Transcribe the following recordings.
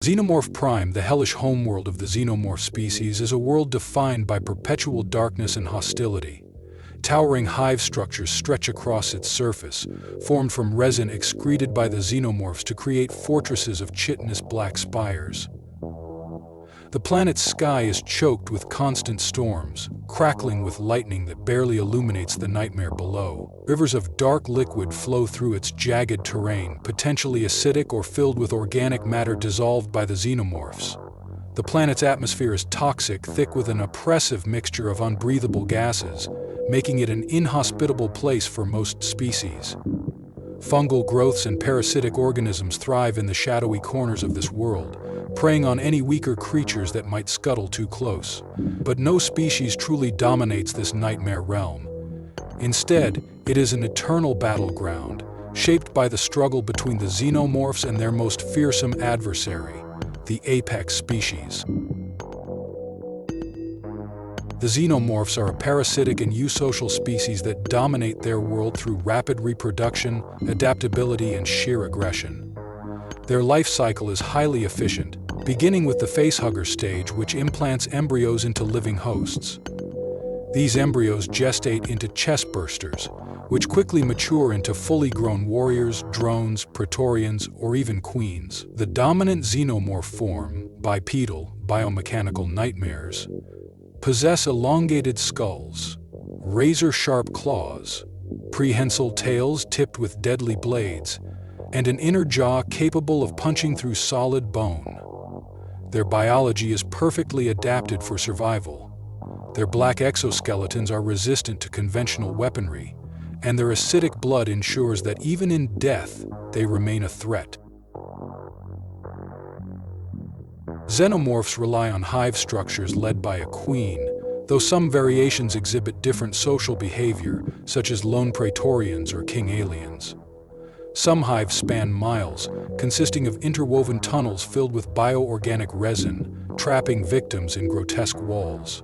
Xenomorph Prime, the hellish homeworld of the xenomorph species, is a world defined by perpetual darkness and hostility. Towering hive structures stretch across its surface, formed from resin excreted by the xenomorphs to create fortresses of chitinous black spires. The planet's sky is choked with constant storms, crackling with lightning that barely illuminates the nightmare below. Rivers of dark liquid flow through its jagged terrain, potentially acidic or filled with organic matter dissolved by the xenomorphs. The planet's atmosphere is toxic, thick with an oppressive mixture of unbreathable gases, making it an inhospitable place for most species. Fungal growths and parasitic organisms thrive in the shadowy corners of this world, preying on any weaker creatures that might scuttle too close. But no species truly dominates this nightmare realm. Instead, it is an eternal battleground, shaped by the struggle between the xenomorphs and their most fearsome adversary, the apex species. The xenomorphs are a parasitic and eusocial species that dominate their world through rapid reproduction, adaptability, and sheer aggression. Their life cycle is highly efficient, beginning with the facehugger stage, which implants embryos into living hosts. These embryos gestate into chestbursters, which quickly mature into fully grown warriors, drones, praetorians, or even queens. The dominant xenomorph form, bipedal, biomechanical nightmares, possess elongated skulls, razor-sharp claws, prehensile tails tipped with deadly blades, and an inner jaw capable of punching through solid bone. Their biology is perfectly adapted for survival. Their black exoskeletons are resistant to conventional weaponry, and their acidic blood ensures that even in death, they remain a threat. Xenomorphs rely on hive structures led by a queen, though some variations exhibit different social behavior, such as lone praetorians or king aliens. Some hives span miles, consisting of interwoven tunnels filled with bioorganic resin, trapping victims in grotesque walls.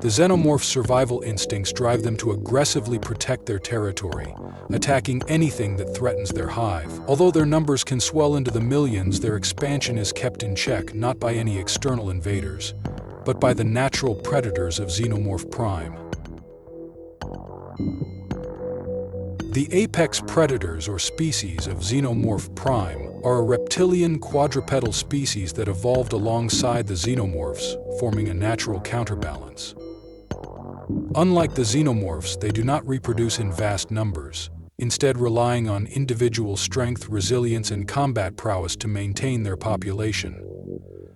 The xenomorphs' survival instincts drive them to aggressively protect their territory, attacking anything that threatens their hive. Although their numbers can swell into the millions, their expansion is kept in check not by any external invaders, but by the natural predators of Xenomorph Prime. The apex predators or species of Xenomorph Prime are a reptilian quadrupedal species that evolved alongside the xenomorphs, forming a natural counterbalance. Unlike the xenomorphs, they do not reproduce in vast numbers, instead relying on individual strength, resilience, and combat prowess to maintain their population.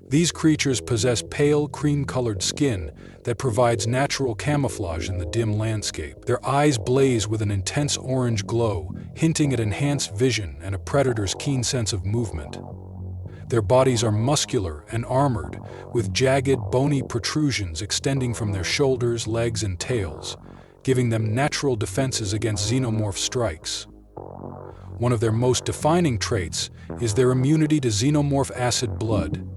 These creatures possess pale, cream-colored skin that provides natural camouflage in the dim landscape. Their eyes blaze with an intense orange glow, hinting at enhanced vision and a predator's keen sense of movement. Their bodies are muscular and armored, with jagged, bony protrusions extending from their shoulders, legs, and tails, giving them natural defenses against xenomorph strikes. One of their most defining traits is their immunity to xenomorph acid blood.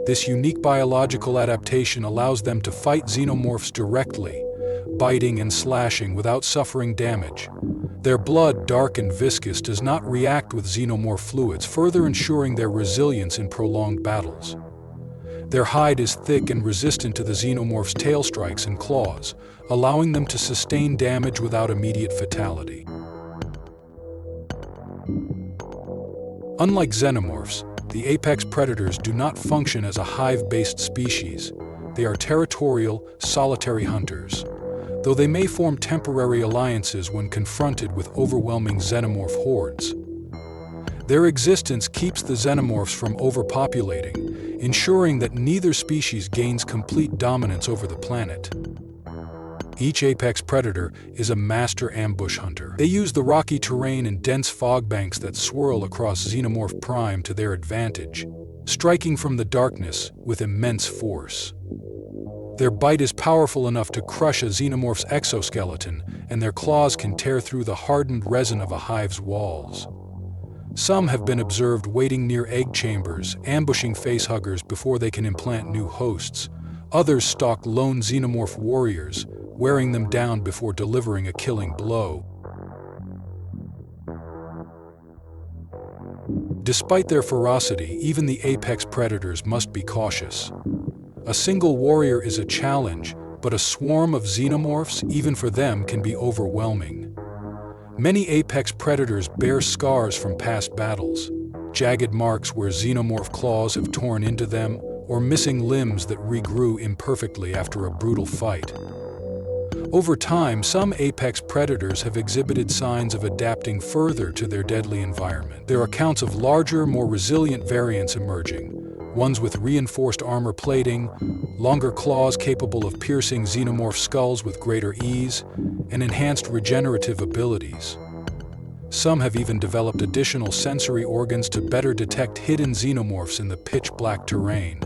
This unique biological adaptation allows them to fight xenomorphs directly, biting and slashing without suffering damage. Their blood, dark and viscous, does not react with xenomorph fluids, further ensuring their resilience in prolonged battles. Their hide is thick and resistant to the xenomorph's tail strikes and claws, allowing them to sustain damage without immediate fatality. Unlike xenomorphs, the apex predators do not function as a hive-based species. They are territorial, solitary hunters, though they may form temporary alliances when confronted with overwhelming xenomorph hordes. Their existence keeps the xenomorphs from overpopulating, ensuring that neither species gains complete dominance over the planet. Each apex predator is a master ambush hunter. They use the rocky terrain and dense fog banks that swirl across Xenomorph Prime to their advantage, striking from the darkness with immense force. Their bite is powerful enough to crush a xenomorph's exoskeleton, and their claws can tear through the hardened resin of a hive's walls. Some have been observed waiting near egg chambers, ambushing facehuggers before they can implant new hosts. Others stalk lone xenomorph warriors, wearing them down before delivering a killing blow. Despite their ferocity, even the apex predators must be cautious. A single warrior is a challenge, but a swarm of xenomorphs, even for them, can be overwhelming. Many apex predators bear scars from past battles, jagged marks where xenomorph claws have torn into them, or missing limbs that regrew imperfectly after a brutal fight. Over time, some apex predators have exhibited signs of adapting further to their deadly environment. There are accounts of larger, more resilient variants emerging, ones with reinforced armor plating, longer claws capable of piercing xenomorph skulls with greater ease, and enhanced regenerative abilities. Some have even developed additional sensory organs to better detect hidden xenomorphs in the pitch-black terrain,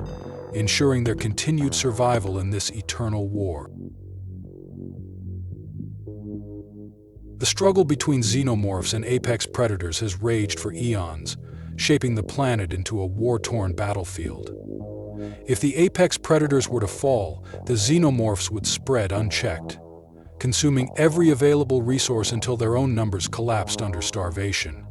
ensuring their continued survival in this eternal war. The struggle between xenomorphs and apex predators has raged for eons, shaping the planet into a war-torn battlefield. If the apex predators were to fall, the xenomorphs would spread unchecked, consuming every available resource until their own numbers collapsed under starvation.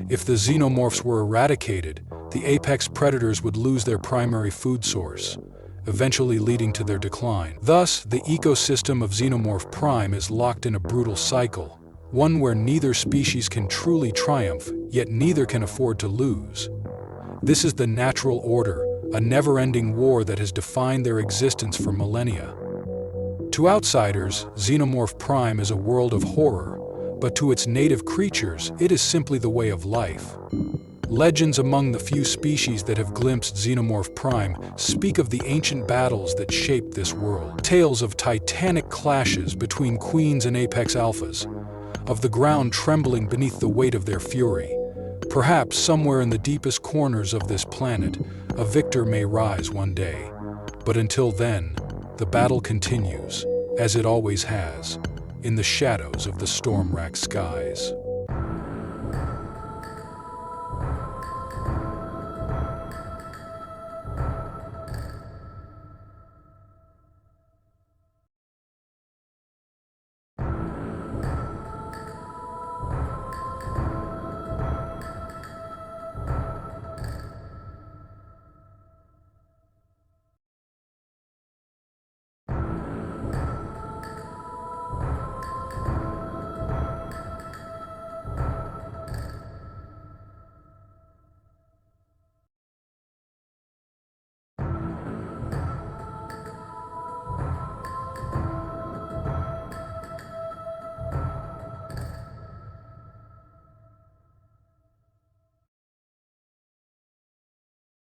If the xenomorphs were eradicated, the apex predators would lose their primary food source, eventually leading to their decline. Thus, the ecosystem of Xenomorph Prime is locked in a brutal cycle, one where neither species can truly triumph, yet neither can afford to lose. This is the natural order, a never-ending war that has defined their existence for millennia. To outsiders, Xenomorph Prime is a world of horror, but to its native creatures, it is simply the way of life. Legends among the few species that have glimpsed Xenomorph Prime speak of the ancient battles that shaped this world. Tales of titanic clashes between queens and apex alphas, of the ground trembling beneath the weight of their fury. Perhaps somewhere in the deepest corners of this planet, a victor may rise one day. But until then, the battle continues, as it always has, in the shadows of the storm-racked skies.